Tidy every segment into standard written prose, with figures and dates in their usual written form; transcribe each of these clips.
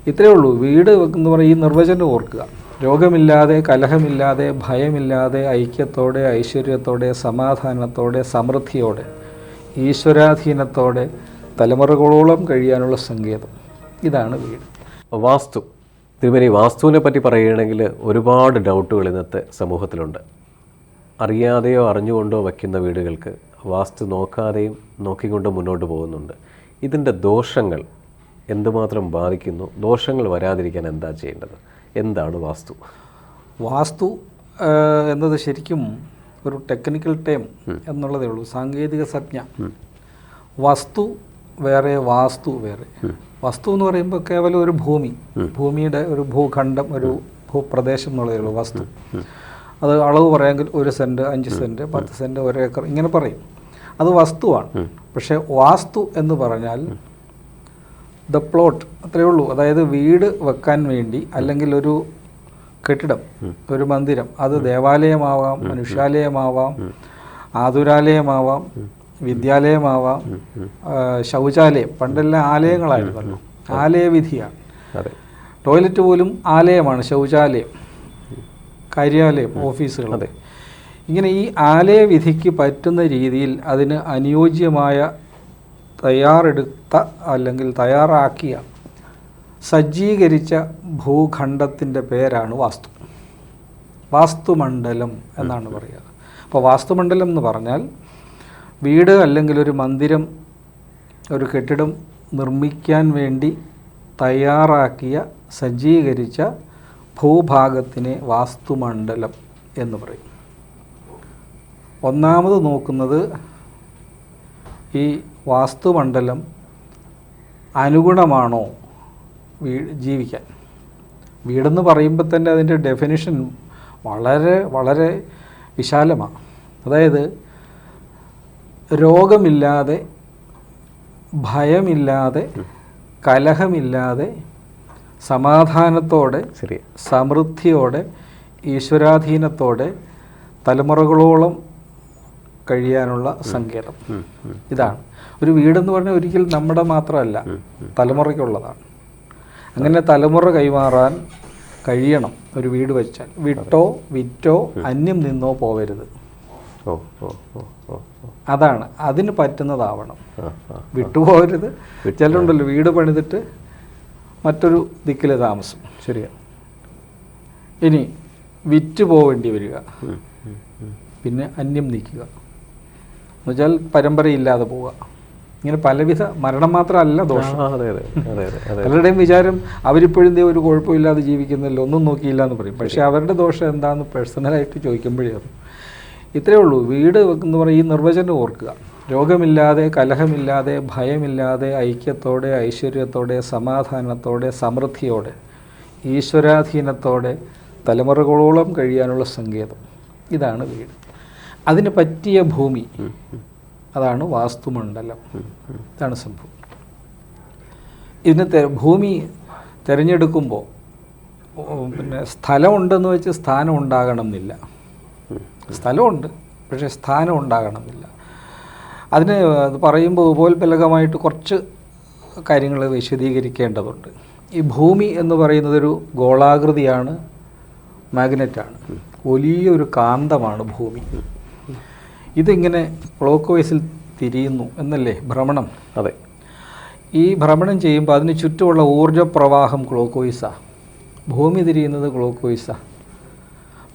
ഇത്രയേ ഉള്ളൂ. വീട് എന്ന് പറയുന്ന ഈ നിർവചനം ഓർക്കുക. രോഗമില്ലാതെ, കലഹമില്ലാതെ, ഭയമില്ലാതെ, ഐക്യത്തോടെ, ഐശ്വര്യത്തോടെ, സമാധാനത്തോടെ, സമൃദ്ധിയോടെ, ഈശ്വരാധീനത്തോടെ തലമുറകളോളം കഴിയാനുള്ള സങ്കേതം. ഇതാണ് വീട്. വാസ്തു. തിരുമേനി, വാസ്തുവിനെ പറ്റി പറയുകയാണെങ്കിൽ ഒരുപാട് ഡൗട്ടുകൾ ഇന്നത്തെ സമൂഹത്തിലുണ്ട്. അറിയാതെയോ അറിഞ്ഞുകൊണ്ടോ വയ്ക്കുന്ന വീടുകൾക്ക് വാസ്തു നോക്കാതെയും നോക്കിക്കൊണ്ട് മുന്നോട്ട് പോകുന്നുണ്ട്. ഇതിൻ്റെ ദോഷങ്ങൾ എന്തുമാത്രം ബാധിക്കുന്നു? ദോഷങ്ങൾ വരാതിരിക്കാൻ എന്താ ചെയ്യേണ്ടത്? എന്താണ് വാസ്തു? വാസ്തു എന്നത് ശരിക്കും ഒരു ടെക്നിക്കൽ ടേം എന്നുള്ളതേ ഉള്ളൂ, സാങ്കേതിക സംജ്ഞ. വസ്തു വേറെ, വാസ്തു വേറെ. വസ്തു എന്ന് പറയുമ്പോൾ കേവലം ഒരു ഭൂമിയുടെ ഒരു ഭൂഖണ്ഡം, ഒരു ഭൂപ്രദേശം എന്നുള്ളതേ ഉള്ളൂ വസ്തു. അത് അളവ് പറയാമെങ്കിൽ 1 സെൻറ്റ്, 5 സെൻറ്റ്, 10 സെൻറ്റ്, 1 ഏക്കർ ഇങ്ങനെ പറയും. അത് വസ്തുവാണ്. പക്ഷേ വാസ്തു എന്ന് പറഞ്ഞാൽ ദ പ്ലോട്ട്, അത്രയേ ഉള്ളൂ. അതായത് വീട് വെക്കാൻ വേണ്ടി, അല്ലെങ്കിൽ ഒരു കെട്ടിടം, ഒരു മന്ദിരം, അത് ദേവാലയമാവാം, മനുഷ്യാലയമാവാം, ആതുരാലയമാവാം, വിദ്യാലയമാവാം, ശൗചാലയം. പണ്ടെല്ലാം ആലയങ്ങളായിരുന്നല്ലോ, ആലയവിധിയാണ്. ടോയ്ലറ്റ് പോലും ആലയമാണ്, ശൗചാലയം, കാര്യാലയം, ഓഫീസുകൾ. ഇങ്ങനെ ഈ ആലയവിധിക്ക് പറ്റുന്ന രീതിയിൽ അതിന് അനുയോജ്യമായ തയ്യാറെടുത്ത അല്ലെങ്കിൽ തയ്യാറാക്കിയ സജ്ജീകരിച്ച ഭൂഖണ്ഡത്തിൻ്റെ പേരാണ് വാസ്തു. വാസ്തുമണ്ഡലം എന്നാണ് പറയുക. അപ്പോൾ വാസ്തുമണ്ഡലം എന്ന് പറഞ്ഞാൽ വീട് അല്ലെങ്കിൽ ഒരു മന്ദിരം, ഒരു കെട്ടിടം നിർമ്മിക്കാൻ വേണ്ടി തയ്യാറാക്കിയ സജ്ജീകരിച്ച ഭൂഭാഗത്തിനെ വാസ്തുമണ്ഡലം എന്ന് പറയും. ഒന്നാമത് നോക്കുന്നത് ഈ വാസ്തുമണ്ഡലം അനുഗുണമാണോ ജീവിക്കാൻ. വീടെന്ന് പറയുമ്പോൾ തന്നെ അതിൻ്റെ ഡെഫിനിഷൻ വളരെ വളരെ വിശാലമാണ്. അതായത് രോഗമില്ലാതെ, ഭയമില്ലാതെ, കലഹമില്ലാതെ, സമാധാനത്തോടെ, സമൃദ്ധിയോടെ, ഈശ്വരാധീനത്തോടെ തലമുറകളോളം കഴിയാനുള്ള സങ്കേതം. ഇതാണ് ഒരു വീടെന്ന് പറഞ്ഞാൽ. ഒരിക്കലും നമ്മുടെ മാത്രമല്ല, തലമുറയ്ക്കുള്ളതാണ്. അങ്ങനെ തലമുറ കൈമാറാൻ കഴിയണം ഒരു വീട് വെച്ചാൽ. വിട്ടോ വിറ്റോ അന്യം നിന്നോ പോവരുത്. അതാണ്, അതിന് പറ്റുന്നതാവണം. വിട്ടുപോകരുത്. ചിലരുണ്ടല്ലോ വീട് പണിതിട്ട് മറ്റൊരു ദിക്കിലെ താമസം. ശരിയാ. ഇനി വിറ്റ് പോവേണ്ടി വരിക, പിന്നെ അന്യം നിൽക്കുക, എന്നുവെച്ചാൽ പരമ്പരയില്ലാതെ പോവുക. ഇങ്ങനെ പലവിധ മരണം മാത്രമല്ല ദോഷം. പലരുടെയും വിചാരം അവരിപ്പോഴും ഒരു കുഴപ്പമില്ലാതെ ജീവിക്കുന്നില്ല, ഒന്നും നോക്കിയില്ല എന്ന് പറയും. പക്ഷേ അവരുടെ ദോഷം എന്താണെന്ന് പേഴ്സണലായിട്ട് ചോദിക്കുമ്പോഴേ അറിയും. ഇത്രയേ ഉള്ളൂ. വീട് എന്ന് പറയുന്ന ഈ നിർവചനം ഓർക്കുക. രോഗമില്ലാതെ, കലഹമില്ലാതെ, ഭയമില്ലാതെ, ഐക്യത്തോടെ, ഐശ്വര്യത്തോടെ, സമാധാനത്തോടെ, സമൃദ്ധിയോടെ, ഈശ്വരാധീനത്തോടെ തലമുറകളോളം കഴിയാനുള്ള സങ്കേതം. ഇതാണ് വീട്. അതിന് പറ്റിയ ഭൂമി, അതാണ് വാസ്തുമണ്ഡലം. ഇതാണ് സംഭവം. ഇതിന് ഭൂമി തിരഞ്ഞെടുക്കുമ്പോൾ പിന്നെ സ്ഥലമുണ്ടെന്ന് വെച്ച് സ്ഥാനം ഉണ്ടാകണം എന്നില്ല. സ്ഥലമുണ്ട്, പക്ഷേ സ്ഥാനം ഉണ്ടാകണമെന്നില്ല. അതിന് അത് പറയുമ്പോൾ ഉപോത്ബലകമായിട്ട് കുറച്ച് കാര്യങ്ങൾ വിശദീകരിക്കേണ്ടതുണ്ട്. ഈ ഭൂമി എന്ന് പറയുന്നതൊരു ഗോളാകൃതിയാണ്, മാഗ്നറ്റാണ്, വലിയൊരു കാന്തമാണ് ഭൂമി. ഇതിങ്ങനെ ക്ലോക്ക് വൈസിൽ തിരിയുന്നു എന്നല്ലേ ഭ്രമണം? അതെ. ഈ ഭ്രമണം ചെയ്യുമ്പോൾ അതിന് ചുറ്റുമുള്ള ഊർജ്ജപ്രവാഹം ക്ലോക്ക് വൈസാണ്. ഭൂമി തിരിയുന്നത് ക്ലോക്ക് വൈസാണ്.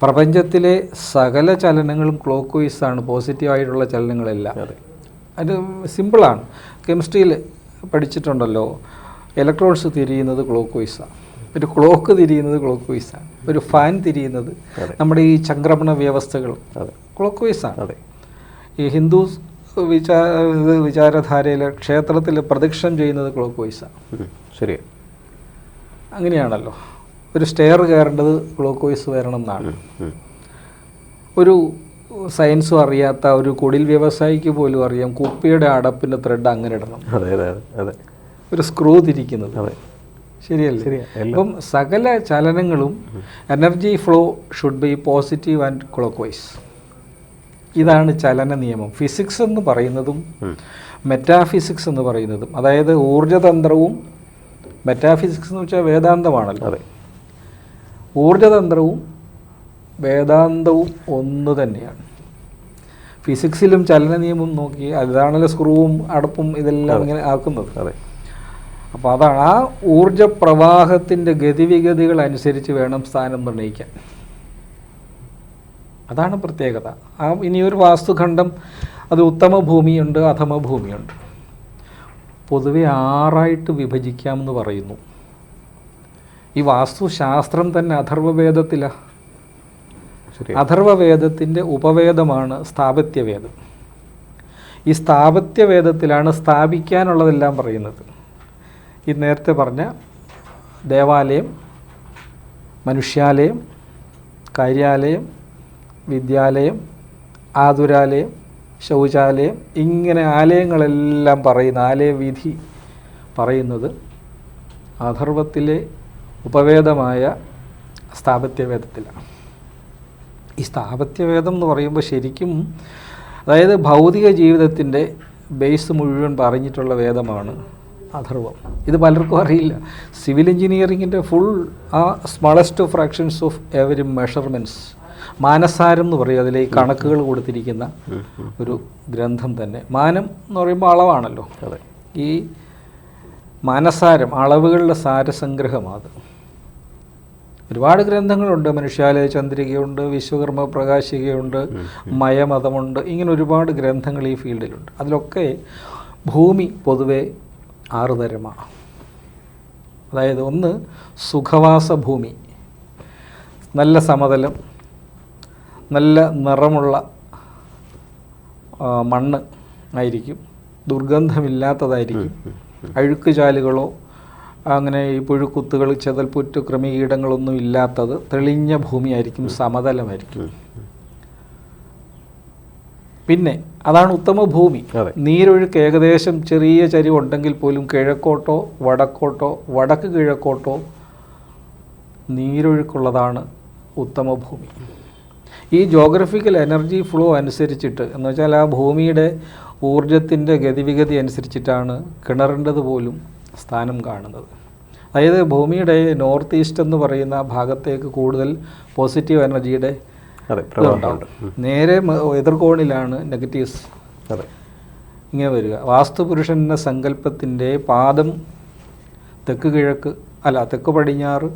പ്രപഞ്ചത്തിലെ സകല ചലനങ്ങളും ക്ലോക്ക് വൈസാണ്, പോസിറ്റീവായിട്ടുള്ള ചലനങ്ങളെല്ലാം. അത് സിമ്പിളാണ്. കെമിസ്ട്രിയിൽ പഠിച്ചിട്ടുണ്ടല്ലോ, ഇലക്ട്രോൺസ് തിരിയുന്നത് ക്ലോക്ക് വൈസാണ്, ഒരു ക്ലോക്ക് തിരിയുന്നത് ക്ലോക്ക് വൈസാണ്, ഒരു ഫാൻ തിരിയുന്നത്, നമ്മുടെ ഈ ചംക്രമണ വ്യവസ്ഥകൾ ക്ലോക്ക് വൈസാണ്. ഈ ഹിന്ദു വിചാരധാരയിൽ ക്ഷേത്രത്തിൽ പ്രദക്ഷിണം ചെയ്യുന്നത് ക്ലോക്ക് വൈസാണ്. ശരി. അങ്ങനെയാണല്ലോ. ഒരു സ്റ്റെയർ കയറേണ്ടത് ക്ലോക്ക് വൈസ് വരണം എന്നാണ്. ഒരു സയൻസും അറിയാത്ത ഒരു കുടിൽ വ്യവസായിക്ക് പോലും അറിയാം കുപ്പിയുടെ അടപ്പിൻ്റെ ത്രെഡ് അങ്ങനെ ഇടണം, ഒരു സ്ക്രൂ തിരിക്കുന്നത്. ശരിയല്ലേ? അപ്പം സകല ചലനങ്ങളും energy flow should be positive and clock vice. ഇതാണ് ചലന നിയമം. ഫിസിക്സ് എന്ന് പറയുന്നതും മെറ്റാഫിസിക്സ് എന്ന് പറയുന്നതും, അതായത് ഊർജതന്ത്രവും മെറ്റാഫിസിക്സ് എന്ന് വെച്ചാൽ വേദാന്തമാണല്ലോ. അതെ. ഊർജതന്ത്രവും വേദാന്തവും ഒന്ന് തന്നെയാണ്. ഫിസിക്സിലും ചലന നിയമം നോക്കി അതാണല്ലോ സ്ക്രൂവും അടപ്പും ഇതെല്ലാം ഇങ്ങനെ ആക്കുന്നത്. അതെ. അപ്പോൾ അതാണ് ആ ഊർജ പ്രവാഹത്തിൻ്റെ ഗതിവിഗതികൾ അനുസരിച്ച് വേണം സ്ഥാനം നിർണ്ണയിക്കാൻ. അതാണ് പ്രത്യേകത. ഇനിയൊരു വാസ്തുഖണ്ഡം അത് ഉത്തമ ഭൂമിയുണ്ട്, അധമ ഭൂമിയുണ്ട്. പൊതുവെ 6 വിഭജിക്കാമെന്ന് പറയുന്നു. ഈ വാസ്തുശാസ്ത്രം തന്നെ അഥർവവേദത്തിലാണ്. അഥർവവേദത്തിൻ്റെ ഉപവേദമാണ് സ്ഥാപത്യവേദം. ഈ സ്ഥാപത്യവേദത്തിലാണ് സ്ഥാപിക്കാനുള്ളതെല്ലാം പറയുന്നത്. ഈ നേരത്തെ പറഞ്ഞ ദേവാലയം, മനുഷ്യാലയം, കാര്യാലയം, വിദ്യാലയം, ആതുരാലയം, ശൗചാലയം, ഇങ്ങനെ ആലയങ്ങളെല്ലാം പറയുന്ന ആലയവിധി പറയുന്നത് അഥർവത്തിലെ ഉപവേദമായ സ്ഥാപത്യവേദത്തിലാണ്. ഈ സ്ഥാപത്യവേദം എന്ന് പറയുമ്പോൾ ശരിക്കും അതായത് ഭൗതിക ജീവിതത്തിൻ്റെ ബേസ് മുഴുവൻ പറഞ്ഞിട്ടുള്ള വേദമാണ് അഥർവം. ഇത് പലർക്കും അറിയില്ല. സിവിൽ എഞ്ചിനീയറിങ്ങിൻ്റെ ഫുൾ ആ smallest fractions of every measurements, മാനസാരം എന്ന് പറയും, അതിലെ ഈ കണക്കുകൾ കൊടുത്തിരിക്കുന്ന ഒരു ഗ്രന്ഥം തന്നെ. മാനം എന്ന് പറയുമ്പോൾ അളവാണല്ലോ. ഈ മാനസാരം അളവുകളുടെ സാരസംഗ്രഹമാണ്. ഒരുപാട് ഗ്രന്ഥങ്ങളുണ്ട്. മനുഷ്യാലയ ചന്ദ്രികയുണ്ട്, വിശ്വകർമ്മ പ്രകാശികയുണ്ട്, മയമതമുണ്ട്, ഇങ്ങനെ ഒരുപാട് ഗ്രന്ഥങ്ങൾ ഈ ഫീൽഡിലുണ്ട്. അതിലൊക്കെ ഭൂമി പൊതുവെ 6 തരമാണ്. അതായത് ഒന്ന് സുഖവാസ ഭൂമി, നല്ല സമതലം, നല്ല നിറമുള്ള മണ്ണ് ആയിരിക്കും, ദുർഗന്ധമില്ലാത്തതായിരിക്കും, അഴുക്ക് ചാലുകളോ അങ്ങനെ ഈ പുഴുക്കുത്തുകൾ, ചെതൽപ്പുറ്റ്, കൃമികീടങ്ങളൊന്നും ഇല്ലാത്തത് തെളിഞ്ഞ ഭൂമിയായിരിക്കും, സമതലമായിരിക്കും. പിന്നെ അതാണ് ഉത്തമ ഭൂമി. നീരൊഴുക്ക് ഏകദേശം ചെറിയ ചരിവുണ്ടെങ്കിൽ പോലും കിഴക്കോട്ടോ വടക്കോട്ടോ വടക്ക് കിഴക്കോട്ടോ നീരൊഴുക്കുള്ളതാണ് ഉത്തമ ഭൂമി. ഈ ജോഗ്രഫിക്കൽ എനർജി ഫ്ലോ അനുസരിച്ചിട്ട് എന്ന് വെച്ചാൽ ആ ഭൂമിയുടെ ഊർജത്തിൻ്റെ ഗതിവിഗതി അനുസരിച്ചിട്ടാണ് കിണറിൻ്റെത് പോലും സ്ഥാനം കാണുന്നത്. അതായത് ഭൂമിയുടെ നോർത്ത് ഈസ്റ്റ് എന്ന് പറയുന്ന ഭാഗത്തേക്ക് കൂടുതൽ പോസിറ്റീവ് എനർജിയുടെ ഇതുണ്ടാവും. നേരെ എതിർകോണിലാണ് നെഗറ്റീവ്സ് ഇങ്ങനെ വരിക. വാസ്തുപുരുഷൻ എന്ന സങ്കല്പത്തിൻ്റെ പാദം തെക്ക് പടിഞ്ഞാറ്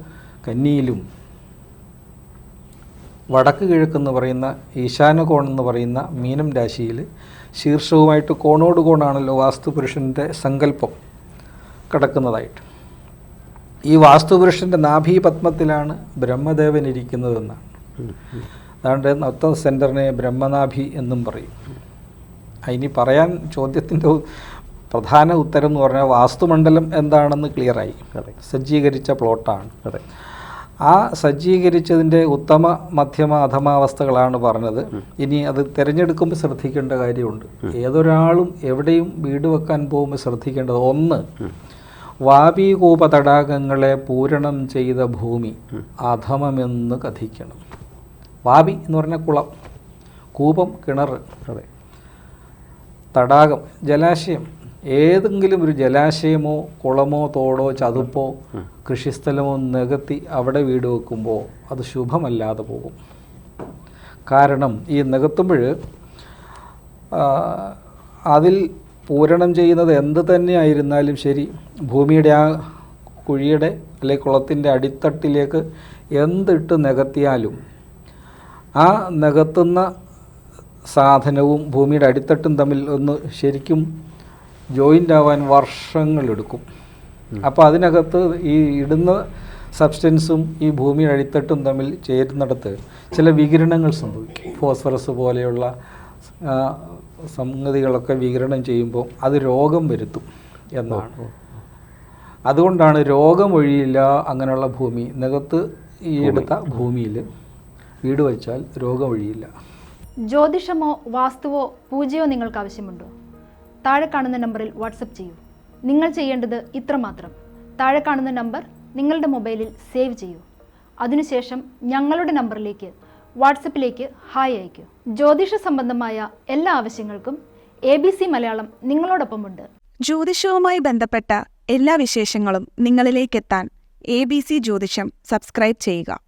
കന്നിയിലും വടക്ക് കിഴക്കെന്ന് പറയുന്ന ഈശാനകോൺ എന്ന് പറയുന്ന മീനം രാശിയിൽ ശീർഷവുമായിട്ട് കോണോട് കോണാണല്ലോ വാസ്തുപുരുഷൻ്റെ സങ്കല്പം കിടക്കുന്നതായിട്ട്. ഈ വാസ്തുപുരുഷൻ്റെ നാഭീപത്മത്തിലാണ് ബ്രഹ്മദേവൻ ഇരിക്കുന്നതെന്നാണ്. അതുകൊണ്ട് മൊത്തം സെൻറ്ററിനെ ബ്രഹ്മനാഭി എന്നും പറയും. ഇനി പറയാൻ ചോദ്യത്തിൻ്റെ പ്രധാന ഉത്തരം എന്ന് പറഞ്ഞാൽ വാസ്തുമണ്ഡലം എന്താണെന്ന് ക്ലിയറായി. സജ്ജീകരിച്ച പ്ലോട്ടാണ്. ആ സജ്ജീകരിച്ചതിൻ്റെ ഉത്തമ മധ്യമ അധമാവസ്ഥകളാണ് പറഞ്ഞത്. ഇനി അത് തിരഞ്ഞെടുക്കുമ്പോൾ ശ്രദ്ധിക്കേണ്ട കാര്യമുണ്ട്. ഏതൊരാളും എവിടെയും വീട് വെക്കാൻ പോകുമ്പോൾ ശ്രദ്ധിക്കേണ്ടത്, ഒന്ന്, വാപീകൂപ തടാകങ്ങളെ പൂരണം ചെയ്ത ഭൂമി അധമമെന്ന് കഥിക്കണം. വാപി എന്ന് പറഞ്ഞാൽ കുളം, കൂപം കിണർ, തടാകം ജലാശയം. ഏതെങ്കിലും ഒരു ജലാശയമോ കുളമോ തോടോ ചതുപ്പോ കൃഷിസ്ഥലമോ നികത്തി അവിടെ വീട് വെക്കുമ്പോൾ അത് ശുഭമല്ലാതെ പോകും. കാരണം ഈ നികത്തുമ്പോൾ അതിൽ പൂരണം ചെയ്യുന്നത് എന്ത് തന്നെ ആയിരുന്നാലും ശരി, ഭൂമിയുടെ ആ കുഴിയുടെ അല്ലെങ്കിൽ കുളത്തിൻ്റെ അടിത്തട്ടിലേക്ക് എന്തിട്ട് നികത്തിയാലും ആ നികത്തുന്ന സാധനവും ഭൂമിയുടെ അടിത്തട്ടും തമ്മിൽ ഒന്ന് ശരിക്കും ജോയിൻ്റ് ആവാൻ വർഷങ്ങളെടുക്കും. അപ്പോൾ അതിനകത്ത് ഈ ഇടുന്ന സബ്സ്റ്റൻസും ഈ ഭൂമിയുടെ അടിത്തട്ടും തമ്മിൽ ചേരുന്നിടത്ത് ചില വികിരണങ്ങൾ സംഭവിക്കും. ഫോസ്ഫറസ് പോലെയുള്ള സംഗതികളൊക്കെ വികിരണം ചെയ്യുമ്പോൾ അത് രോഗം വരുത്തും എന്നാണ്. അതുകൊണ്ടാണ് രോഗമൊഴിയില്ല അങ്ങനെയുള്ള ഭൂമി. നികത്ത് ഈ എടുത്ത ഭൂമിയിൽ വീട് വച്ചാൽ രോഗമൊഴിയില്ല. ജ്യോതിഷമോ വാസ്തുവോ പൂജയോ നിങ്ങൾക്ക് ആവശ്യമുണ്ടോ? താഴെ കാണുന്ന നമ്പറിൽ വാട്സപ്പ് ചെയ്യൂ. നിങ്ങൾ ചെയ്യേണ്ടത് ഇത്രമാത്രം: താഴെ കാണുന്ന നമ്പർ നിങ്ങളുടെ മൊബൈലിൽ സേവ് ചെയ്യൂ. അതിനുശേഷം ഞങ്ങളുടെ നമ്പറിലേക്ക് വാട്സപ്പിലേക്ക് ഹായ് അയയ്ക്കൂ. ജ്യോതിഷ സംബന്ധമായ എല്ലാ ആവശ്യങ്ങൾക്കും ABC മലയാളം നിങ്ങളോടൊപ്പമുണ്ട്. ജ്യോതിഷവുമായി ബന്ധപ്പെട്ട എല്ലാ വിശേഷങ്ങളും നിങ്ങളിലേക്കെത്താൻ ABC ജ്യോതിഷം സബ്സ്ക്രൈബ് ചെയ്യുക.